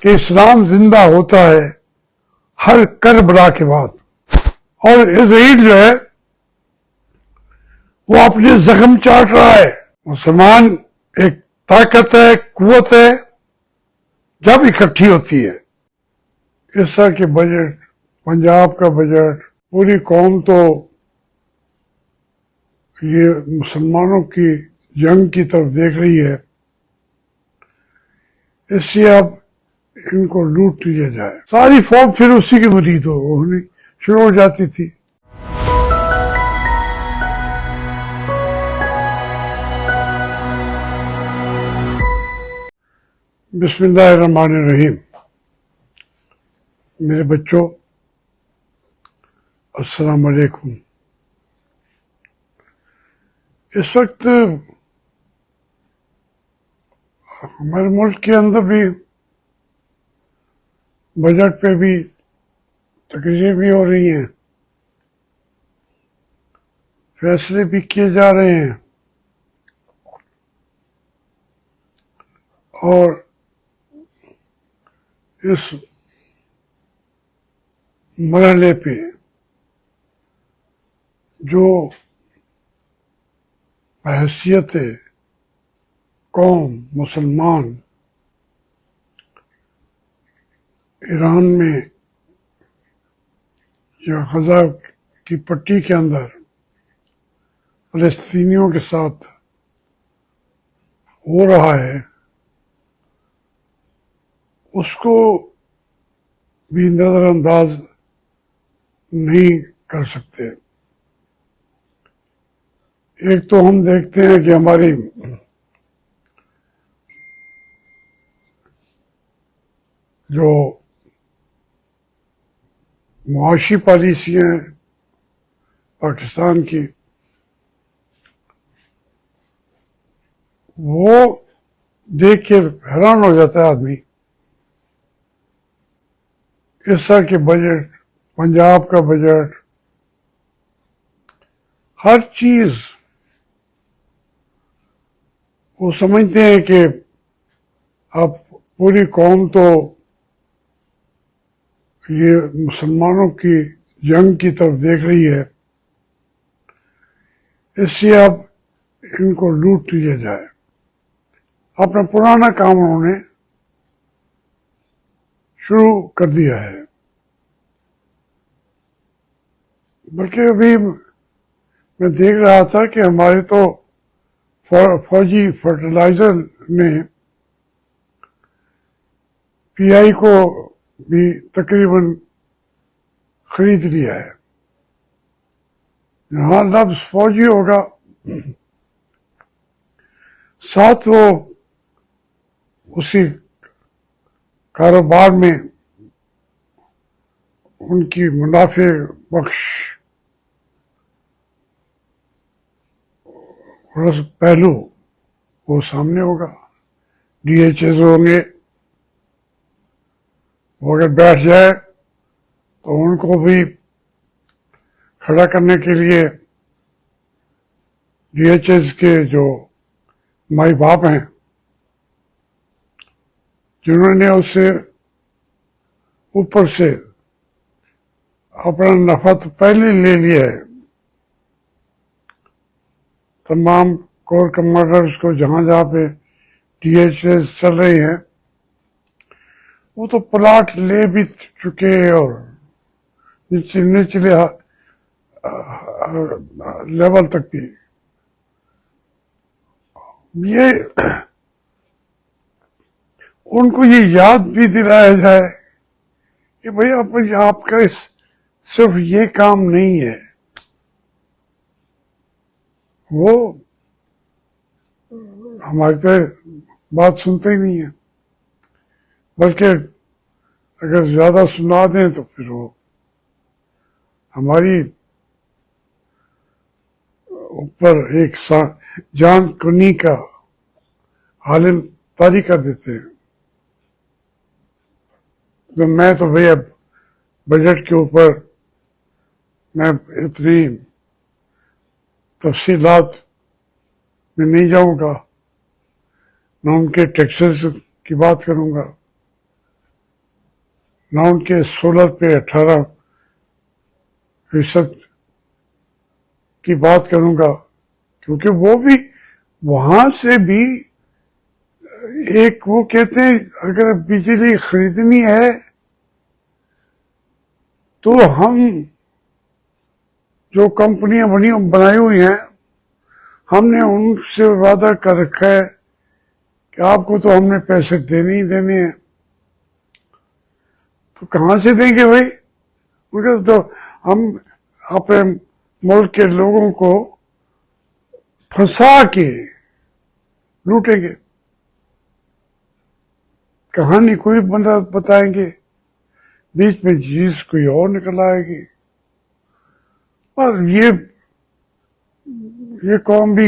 کہ اسلام زندہ ہوتا ہے ہر کربلا کے بعد، اور اسرائیل جو ہے وہ اپنے زخم چاٹ رہا ہے۔ مسلمان ایک طاقت ہے، قوت ہے جب اکٹھی ہوتی ہے۔ اس طرح کے بجٹ، پنجاب کا بجٹ، پوری قوم تو یہ مسلمانوں کی جنگ کی طرف دیکھ رہی ہے، اس لیے اب ان کو لوٹ لیا جائے۔ ساری فوج پھر اسی کی مرید ہونی شروع ہو جاتی تھی۔ بسم اللہ الرحمن الرحیم۔ میرے بچوں، السلام علیکم۔ اس وقت ہمارے ملک کے اندر بھی بجٹ پہ بھی تقریریں بھی ہو رہی ہیں، فیصلے بھی کیے جا رہے ہیں، اور اس مرحلے پہ جو بحیثیت قوم مسلمان ایران میں یا غزہ کی پٹی کے اندر فلسطینیوں کے ساتھ ہو رہا ہے، اس کو بھی نظر انداز نہیں کر سکتے۔ ایک تو ہم دیکھتے ہیں کہ ہماری جو معاشی پالیسیاں ہیں پاکستان کی، وہ دیکھ کے حیران ہو جاتا ہے آدمی۔ اس طرح کے بجٹ، پنجاب کا بجٹ، ہر چیز وہ سمجھتے ہیں کہ اب پوری قوم تو یہ مسلمانوں کی جنگ کی طرف دیکھ رہی ہے، اس لیے اب ان کو لوٹ لیا جائے۔ اپنا پرانا کام انہوں نے شروع کر دیا ہے۔ بلکہ ابھی میں دیکھ رہا تھا کہ ہمارے تو فوجی فرٹیلائزر نے پی آئی کو بھی تقریباً خرید لیا ہے۔ جہاں لفظ فوجی ہوگا ساتھ وہ اسی کاروبار میں ان کی منافع بخش پہلو وہ سامنے ہوگا۔ ڈی ایچ ایز ہوں گے، وہ اگر بیٹھ جائے تو ان کو بھی کھڑا کرنے کے لیے ڈی ایچ ایز کے جو مائی باپ ہیں، جنہوں نے اس سے اوپر سے اپنا نفع تو پہلے لے لیا ہے، تمام کور کمانڈرز کو جہاں جہاں پہ ڈی ایچ ایس چل رہی ہیں، وہ تو پلاٹ لے بھی چکے اور نچلے لیول تک بھی۔ یہ ان کو یہ یاد بھی دلایا جائے کہ بھئی آپ کا صرف یہ کام نہیں ہے۔ وہ ہماری تو بات سنتے ہی نہیں ہیں، بلکہ اگر زیادہ سنا دیں تو پھر وہ ہماری اوپر ایک جان کنی کا عالم طاری کر دیتے ہیں۔ تو میں تو بھئی اب بجٹ کے اوپر میں اتنی تفصیلات میں نہیں جاؤں گا، نہ ان کے ٹیکسز کی بات کروں گا، نہ ان کے 16 پہ 18% کی بات کروں گا، کیونکہ وہ بھی وہاں سے بھی ایک وہ کہتے ہیں اگر بجلی خریدنی ہے تو ہم جو کمپنیاں بنائی ہوئی ہیں ہم نے ان سے وعدہ کر رکھا ہے کہ آپ کو تو ہم نے پیسے دینے ہی دینے ہیں، تو کہاں سے دیں گے بھائی؟ تو ہم اپنے ملک کے لوگوں کو پھنسا کے لوٹیں گے، کہانی کوئی بندہ بتائیں گے، بیچ میں چیز کوئی اور نکل آئے گی، اور یہ قوم بھی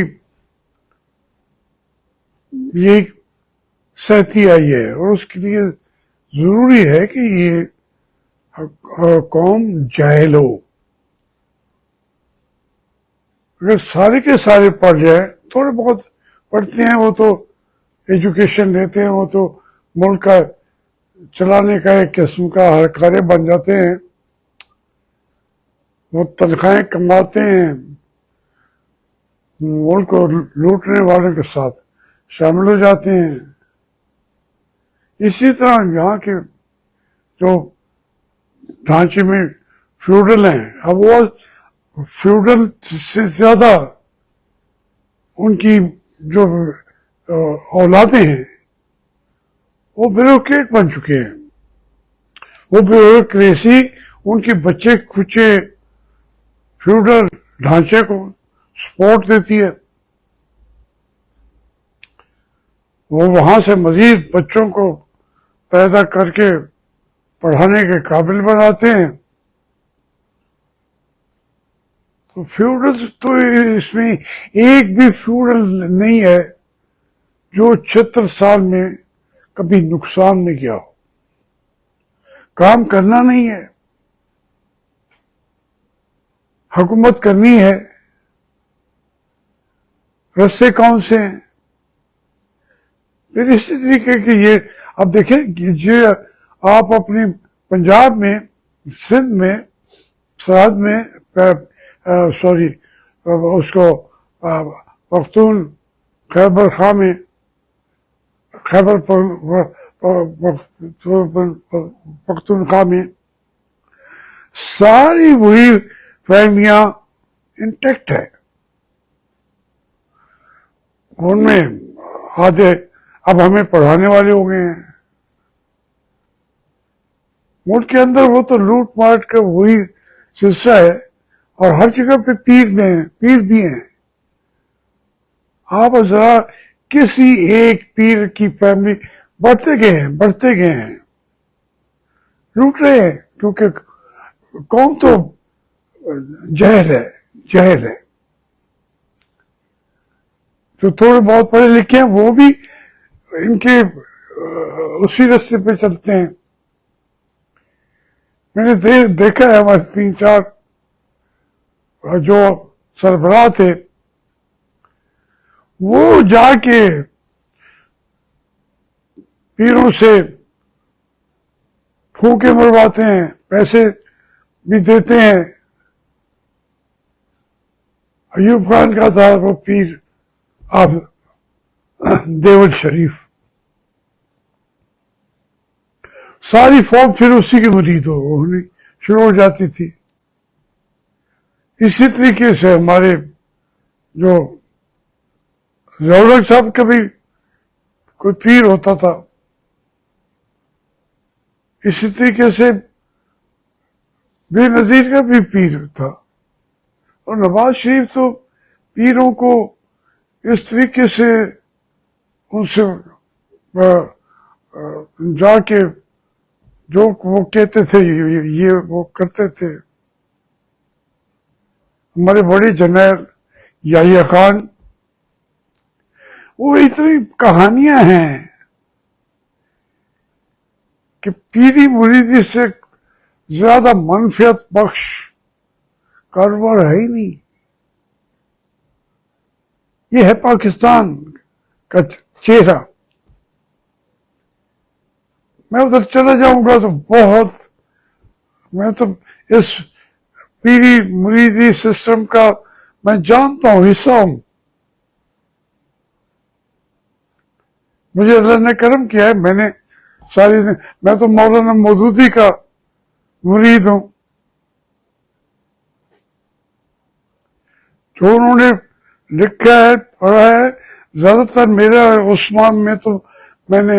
یہ سہتی آئی ہے، اور اس کے لیے ضروری ہے کہ یہ قوم جاہل ہو۔ اگر سارے کے سارے پڑھ جائیں، تھوڑے بہت پڑھتے ہیں وہ تو ایجوکیشن لیتے ہیں، وہ تو ملک کا چلانے کا ایک قسم کا ہرکارے بن جاتے ہیں، وہ تنخواہیں کماتے ہیں، ملک کو لوٹنے والوں کے ساتھ شامل ہو جاتے ہیں۔ اسی طرح یہاں کے جو ڈھانچے میں فیوڈل ہیں، اب وہ فیوڈل سے زیادہ ان کی جو اولادیں ہیں وہ بیوروکریٹ بن چکے ہیں، وہ بیوروکریسی ان کے بچے کچے فیوڈل ڈھانچے کو سپورٹ دیتی ہے، وہ وہاں سے مزید بچوں کو پیدا کر کے پڑھانے کے قابل بناتے ہیں۔ تو فیوڈل تو اس میں ایک بھی فیوڈل نہیں ہے جو 76 سال میں کبھی نقصان نہیں کیا ہو۔ کام کرنا نہیں ہے، حکومت کرنی ہے، رستے کون سے ہیں؟ پھر اسی طریقے کہ یہ اب دیکھیں کہ یہ آپ اپنی پنجاب میں، سندھ میں، سرحد میں سوری اس کو پختون خیبر خواہ میں، خیبر پختونخوا میں ساری وہی فیملیاں انٹیکٹ ہے، ان میں آدھے اب ہمیں پڑھانے والے ہو گئے ہیں۔ ملک کے اندر وہ تو لوٹ ماٹ کا وہی سلسلہ ہے، اور ہر جگہ پہ پیر بھی ہیں۔ آپ ذرا کسی ایک پیر کی فیملی بڑھتے گئے ہیں، لوٹ رہے ہیں، کیونکہ قوم تو جہل ہے۔ جو تھوڑے بہت پڑھے لکھے ہیں وہ بھی ان کے اسی راستے پہ چلتے ہیں۔ میں نے دیکھا ہے ہمارے 3-4 جو سربراہ تھے وہ جا کے پیروں سے پھونکے مرواتے ہیں، پیسے بھی دیتے ہیں۔ ایوب خان کا تھا وہ پیر آف دیول شریف، ساری فوج پھر اسی کے مرید ہونی شروع ہو جاتی تھی۔ اسی طریقے سے ہمارے جو ضیاء صاحب کا بھی کوئی پیر ہوتا تھا، اسی طریقے سے بے نظیر کا بھی پیر تھا، اور نواز شریف تو پیروں کو اس طریقے سے ان سے جا کے جو وہ کہتے تھے یہ وہ کرتے تھے۔ ہمارے بڑے جنرل یحییٰ خان، وہ اتنی کہانیاں ہیں کہ پیری مریدی سے زیادہ منفعت بخش کاروبار ہے ہی نہیں۔ یہ ہے پاکستان کا چہرہ۔ میں ادھر چلا جاؤں گا تو بہت، میں تو اس پیری مریدی سسٹم کا میں جانتا ہوں، حصہ ہوں. مجھے اللہ نے کرم کیا ہے، میں نے میں تو مولانا مودودی کا مرید ہوں. جو انہوں نے لکھا ہے، پڑھا ہے، زیادہ تر میرا عثمان میں تو میں نے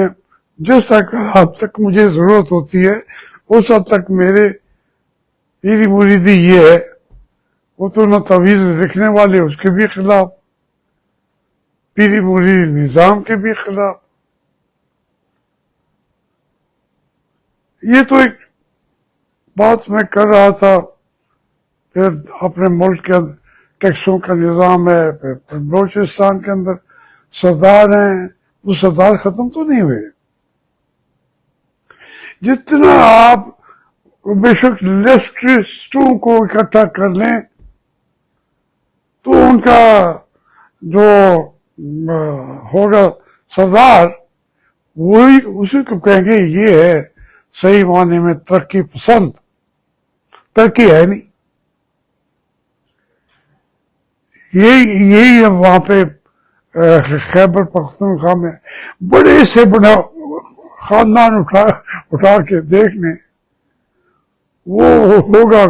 جس حد تک مجھے ضرورت ہوتی ہے اس حد تک میرے پیری مریدی یہ ہے. وہ تو نہ تعویذ لکھنے والے اس کے بھی خلاف، پیری مریدی نظام کے بھی خلاف. یہ تو ایک بات میں کر رہا تھا. پھر اپنے ملک کے اندر ٹیکسوں کا نظام ہے، پھر بلوچستان کے اندر سردار ہیں، وہ سردار ختم تو نہیں ہوئے. جتنا آپ بے شک لسٹوں کو اکٹھا کر لیں تو ان کا جو ہوگا سردار، وہی اسی کو کہیں گے یہ ہے صحیح معنی میں ترقی پسند. ترقی ہے نہیں. یہی وہاں پہ خیبر پختونخوا میں بڑے سے بڑا خاندان اٹھا کے دیکھنے، وہ ہوگا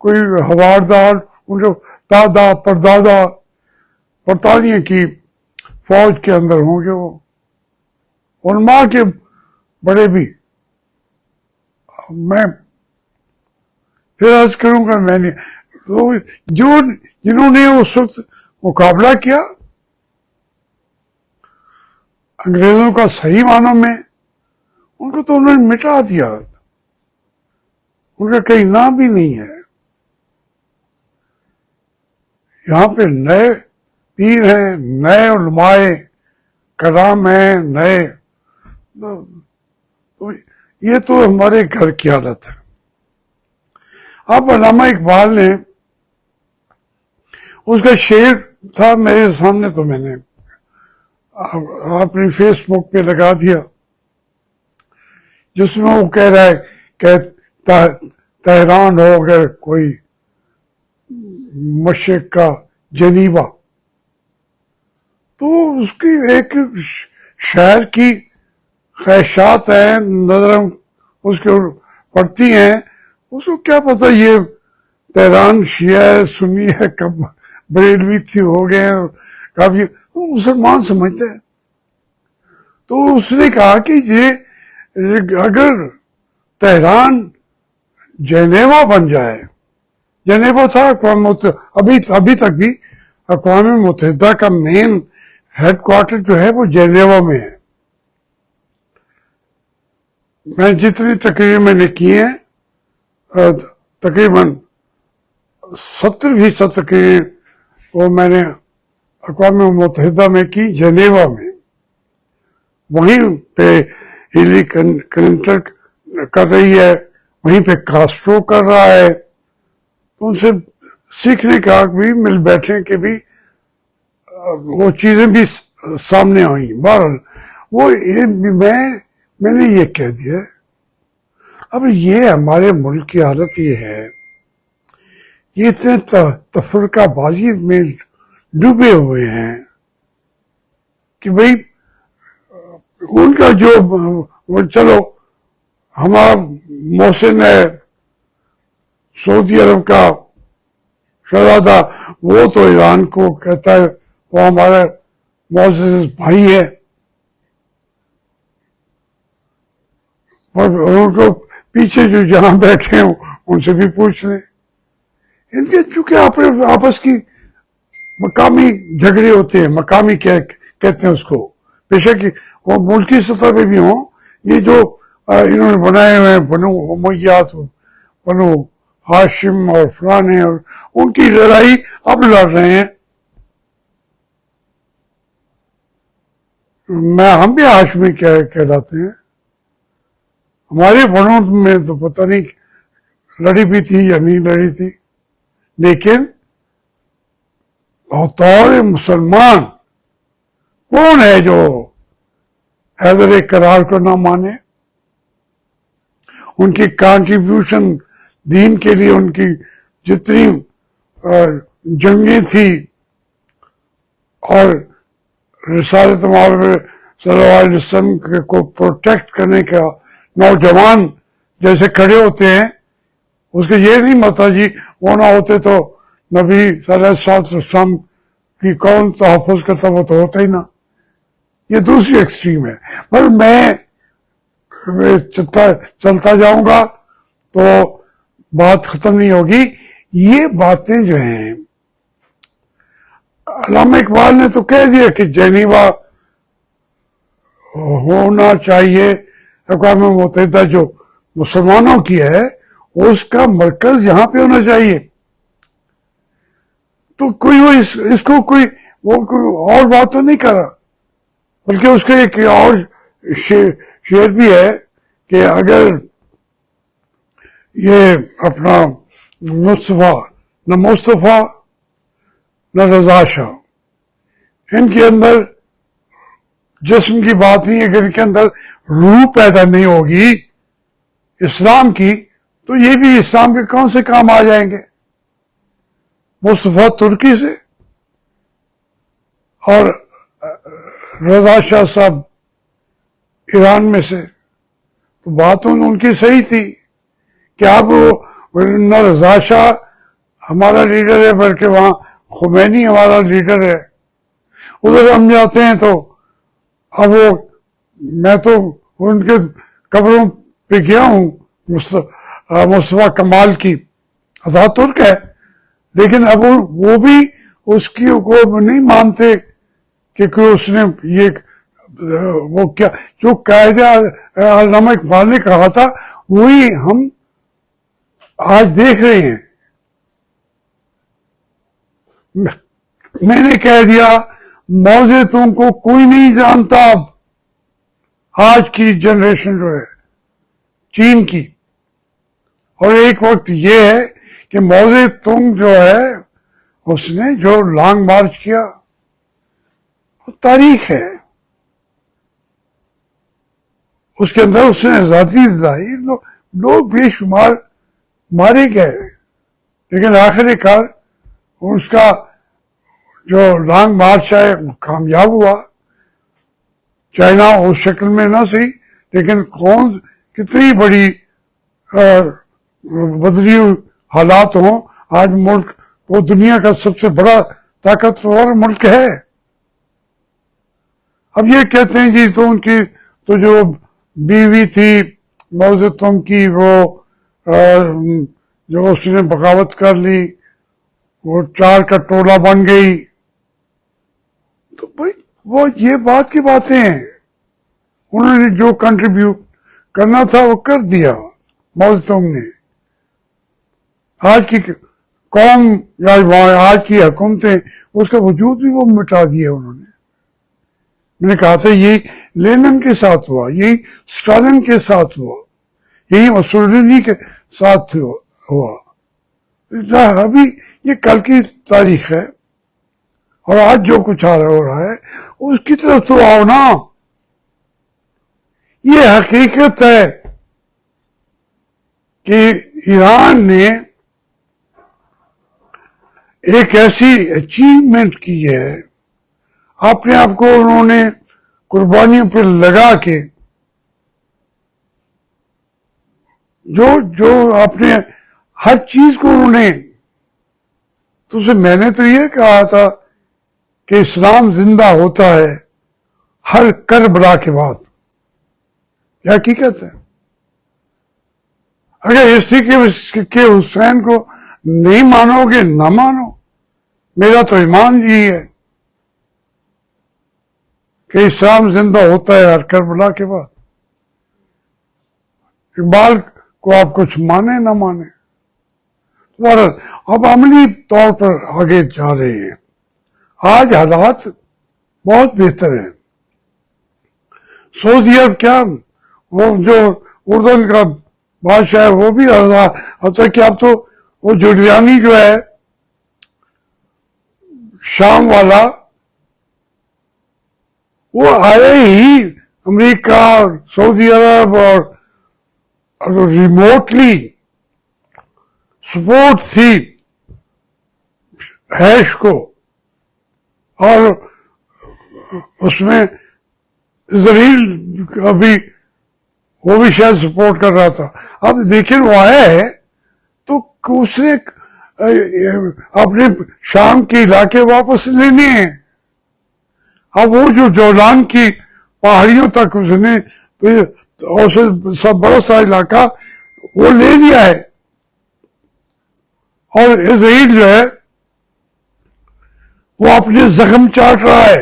کوئی ہوادار، ان جو دادا پردادا برطانیہ کی فوج کے اندر ہوں گے، وہ علماء کے بڑے بھی. میں پھر عرض کروں گا، میں نے جنہوں نے اس وقت مقابلہ کیا انگریزوں کا صحیح معنوں میں، ان کو تو انہوں نے مٹا دیا، ان کا کہیں نام بھی نہیں ہے. یہاں پہ نئے پیر ہیں، نئے علماء کرام ہیں، نئے. تو یہ تو ہمارے گھر کی حالت ہے. اب علامہ اقبال نے، اس کا شعر تھا میرے سامنے، تو میں نے اپنی فیس بک پہ لگا دیا، جس میں وہ کہہ رہا ہے کہ تہران ہو اگر کوئی مشرق کا جنیوا. تو اس کی ایک شاعر کی خواہشات ہیں، نظریں اس کے پڑتی ہیں. اس کو کیا پتا یہ تہران شیعہ ہے، سنی ہے، کب بریلوی تھی ہو گئے ہیں، کب یہ مسلمان سمجھتے ہیں. تو اس نے کہا کہ یہ اگر تہران جنیوا بن جائے، جنیوا تھا اقوام متحدہ، ابھی تک بھی اقوام متحدہ کا مین ہیڈ کوارٹر جو ہے وہ جنیوا میں ہے. میں جتنی تقریر میں نے کی ہیں، تقریباً 70% تقریر وہ میں نے اقوام متحدہ میں کی، جنیوا میں. وہیں پہ ہیلی کلنٹن کر رہی ہے، وہیں پہ کاسٹرو کر رہا ہے. ان سے سیکھنے کا بھی، مل بیٹھنے کے بھی وہ چیزیں بھی سامنے آئیں. بہرحال وہ میں نے یہ کہہ دیا. اب یہ ہمارے ملک کی حالت یہ ہے، یہ اتنے تفرقہ بازی میں ڈوبے ہوئے ہیں کہ بھئی ان کا جو چلو ہمارا محسن ہے سعودی عرب کا شہزادہ، وہ تو ایران کو کہتا ہے وہ ہمارا معزز بھائی ہے، اور ان کو پیچھے جو جہاں بیٹھے ہیں ان سے بھی پوچھ لیں. ان کے چونکہ آپس کی مقامی جھگڑے ہوتے ہیں، مقامی کہتے ہیں اس کو، بے شک وہ ملکی سطح پہ بھی ہوں. یہ جو انہوں نے بنائے ہوئے ہیں بنو امیات، بنو ہاشم اور فلانے، اور ان کی لڑائی اب لڑ رہے ہیں. ہم بھی ہاشمی کہلاتے ہیں. ہمارے بڑوں میں تو پتہ نہیں لڑی بھی تھی یا نہیں لڑی تھی، لیکن بطور مسلمان کون ہے جو حیدر کرار کو نہ مانے؟ ان کی کنٹریبیوشن دین کے لیے، ان کی جتنی جنگیں تھی اور رسالت محمد صلی اللہ علیہ وسلم کو پروٹیکٹ کرنے کا نوجوان جیسے کھڑے ہوتے ہیں، اس کا یہ نہیں مطلب جی وہ نہ ہوتے تو نبی صلی اللہ علیہ وسلم کی کون تحفظ کرتا، وہ تو ہوتا ہی نہ. یہ دوسری ایکسٹریم ہے. پر میں چلتا جاؤں گا تو بات ختم نہیں ہوگی. یہ باتیں جو ہیں علامہ اقبال نے تو کہہ دیا کہ جنیوا ہونا چاہیے، اقوام متحدہ جو مسلمانوں کی ہے اس کا مرکز یہاں پہ ہونا چاہیے. تو کوئی وہ اس کو کوئی اور بات تو نہیں کر رہا، بلکہ اس کا ایک اور شعر بھی ہے کہ اگر یہ اپنا مصطفیٰ نہ رضا شاہ، ان کے اندر جسم کی بات نہیں، اگر ان کے اندر روح پیدا نہیں ہوگی اسلام کی تو یہ بھی اسلام کے کون سے کام آ جائیں گے. مصطفیٰ ترکی سے اور رضا شاہ صاحب ایران میں سے، تو بات ان کی صحیح تھی کہ آپ نہ رضا شاہ ہمارا لیڈر ہے بلکہ وہاں خمینی ہمارا لیڈر ہے. ادھر ہم جاتے ہیں تو اب میں تو ان کے قبروں پہ گیا ہوں، مصطفیٰ کمال کی عطا ترک ہے، لیکن اب وہ بھی اس کی کو نہیں مانتے کہ کوئی اس نے یہ وہ کیا جو قاعدہ علامہ اقبال نے کہا تھا وہی ہم آج دیکھ رہے ہیں. میں نے کہہ دیا موضوع تم کو کوئی نہیں جانتا. اب آج کی جنریشن جو ہے چین کی، اور ایک وقت یہ ہے کہ موضوع تم جو ہے اس نے جو لانگ مارچ کیا وہ تاریخ ہے، اس کے اندر اس نے آزادی دلائی، لوگ بے شمار مارے گئے، لیکن آخر کار اس کا جو لانگ مارچ ہے وہ کامیاب ہوا. چائنا اس شکل میں نہ صحیح، لیکن کون کتنی بڑی بدلی حالات ہوں، آج ملک وہ دنیا کا سب سے بڑا طاقتور ملک ہے. اب یہ کہتے ہیں جی تو ان کی تو جو بیوی تھی موضوع تم کی وہ جو اس نے بغاوت کر لی، وہ 4 کا ٹولہ بن گئی، تو بھائی وہ یہ بات کی باتیں ہیں. انہوں نے جو کنٹریبیوٹ کرنا تھا وہ کر دیا موضوع تم نے. آج کی قوم یا آج کی حکومتیں اس کا وجود بھی وہ مٹا دیا انہوں نے. میں نے کہا تھا یہی لینن کے ساتھ ہوا، یہی اسٹالن کے ساتھ ہوا، یہی مسولینی کے ساتھ ہوا. ابھی یہ کل کی تاریخ ہے، اور آج جو کچھ ہو رہا ہے اس کی طرف تو آؤ نا. یہ حقیقت ہے کہ ایران نے ایک ایسی اچیومنٹ کی ہے، اپنے آپ کو انہوں نے قربانیوں پہ لگا کے جو اپنے ہر چیز کو انہوں نے تو میں نے تو یہ کہا تھا کہ اسلام زندہ ہوتا ہے ہر کربلا کے بعد. یہ حقیقت ہے. اگر اسی کے حسین کو نہیں مانو گے نہ مانو، میرا تو ایمان یہی ہے کہ اسلام زندہ ہوتا ہے ہر کربلا کے بعد. اقبال کو آپ کچھ مانے نہ مانے، اب عملی طور پر آگے جا رہے ہیں. آج حالات بہت بہتر ہیں. سعودی عرب کیا وہ جو اردن کا بادشاہ ہے وہ بھی حتیٰ کہ اب تو وہ جولیانی جو ہے شام والا وہ آئے ہی امریکہ اور سعودی عرب اور ریموٹلی سپورٹ تھی ہیش کو، اور اس میں اسرائیل کا بھی وہ بھی شاید سپورٹ کر رہا تھا. اب دیکھیں وہ آیا ہے تو اس نے اپنے شام کے علاقے واپس لینے ہیں. اب وہ جو جولان کی پہاڑیوں تک اس نے سب بڑا سا علاقہ وہ لے لیا ہے، اور اسرائیل جو ہے وہ اپنے زخم چاٹ رہا ہے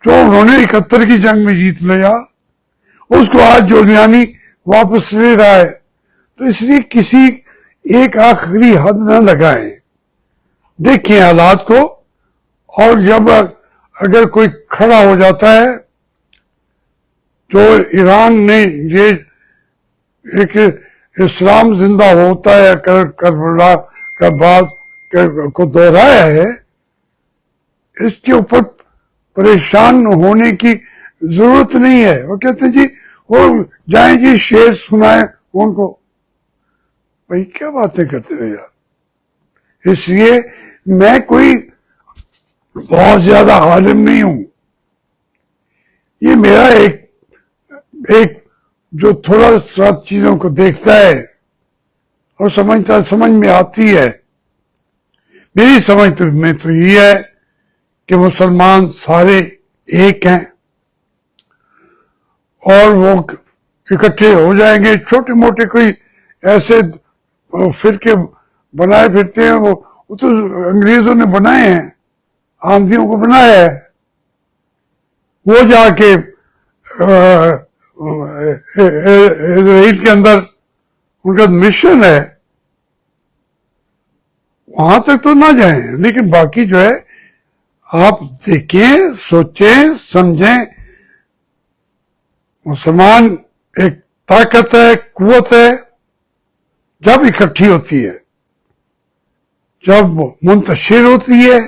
جو انہوں نے 71 کی جنگ میں جیت لیا، اس کو آج جولیانی واپس لے رہا ہے. تو اس لیے کسی ایک آخری حد نہ لگائیں، دیکھیں حالات کو، اور جب اگر کوئی کھڑا ہو جاتا ہے جو ایران نے یہ ایک اسلام زندہ ہوتا ہے کربلا کا بات کو دہرایا ہے، اس کے اوپر پریشان ہونے کی ضرورت نہیں ہے. وہ کہتے ہیں جی وہ جائیں جی شعر سنائیں ان کو. بھائی کیا باتیں کرتے ہو یار. اس لیے میں کوئی بہت زیادہ عالم نہیں ہوں، یہ میرا ایک جو تھوڑا سا چیزوں کو دیکھتا ہے اور سمجھ میں آتی ہے. میری سمجھ میں تو یہ ہے کہ مسلمان سارے ایک ہیں، اور وہ اکٹھے ہو جائیں گے. چھوٹے موٹے کوئی ایسے فرقے بنائے پھرتے ہیں، وہ تو انگریزوں نے بنائے ہیں، آمدیوں کو بنایا ہے. وہ جا کے اسرائیل کے اندر ان کا مشن ہے، وہاں تک تو نہ جائیں. لیکن باقی جو ہے آپ دیکھیں، سوچیں، سمجھیں. مسلمان ایک طاقت ہے، قوت ہے، جب اکٹھی ہوتی ہے، جب منتشر ہوتی ہے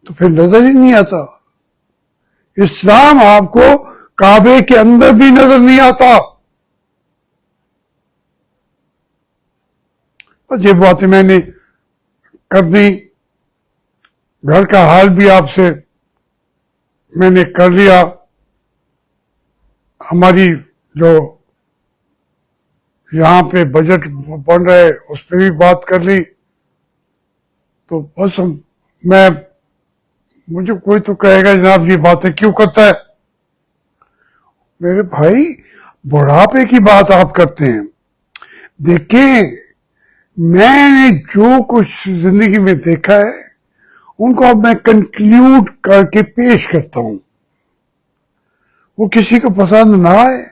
تو پھر نظر ہی نہیں آتا. اسلام آپ کو کعبے کے اندر بھی نظر نہیں آتا. یہ باتیں میں نے کر دی، گھر کا حال بھی آپ سے میں نے کر لیا، ہماری جو یہاں پہ بجٹ بن رہے اس پہ بھی بات کر لی. تو بس مجھے کوئی تو کہے گا جناب یہ باتیں کیوں کرتا ہے. میرے بھائی بڑھاپے کی بات آپ کرتے ہیں. دیکھیں میں نے جو کچھ زندگی میں دیکھا ہے ان کو اب میں کنکلیوڈ کر کے پیش کرتا ہوں. وہ کسی کو پسند نہ آئے،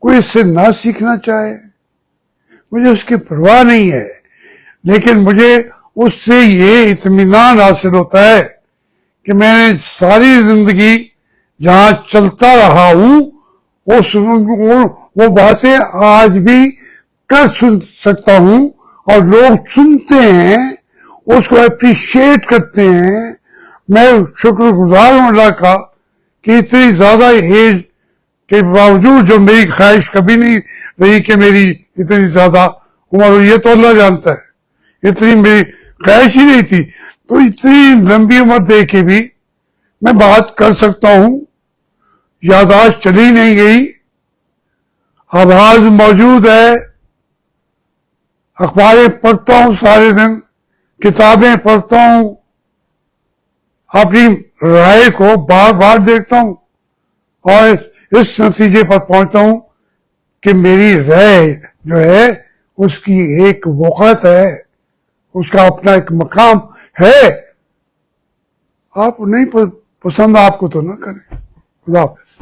کوئی اس سے نہ سیکھنا چاہے، مجھے اس کی پرواہ نہیں ہے. لیکن مجھے اس سے یہ اطمینان حاصل ہوتا ہے کہ میں نے ساری زندگی جہاں چلتا رہا ہوں وہ باتیں آج بھی کر سن سکتا ہوں، اور لوگ سنتے ہیں، اس کو اپریشیٹ کرتے ہیں. میں شکر گزار ہوں اللہ کا کہ اتنی زیادہ ایج کے باوجود جو میری خواہش کبھی نہیں رہی کہ میری اتنی زیادہ عمر ہو، یہ تو اللہ جانتا ہے، اتنی میری خواہش ہی نہیں تھی. تو اتنی لمبی عمر دے کے بھی میں بات کر سکتا ہوں، یادداشت چلی نہیں گئی، آواز موجود ہے، اخباریں پڑھتا ہوں سارے دن، کتابیں پڑھتا ہوں، اپنی رائے کو بار بار دیکھتا ہوں، اور اس نتیجے پر پہنچتا ہوں کہ میری رائے جو ہے اس کی ایک وقت ہے، اس کا اپنا ایک مقام ہے. آپ نہیں پسند آپ کو تو نہ کریں. خدا حافظ.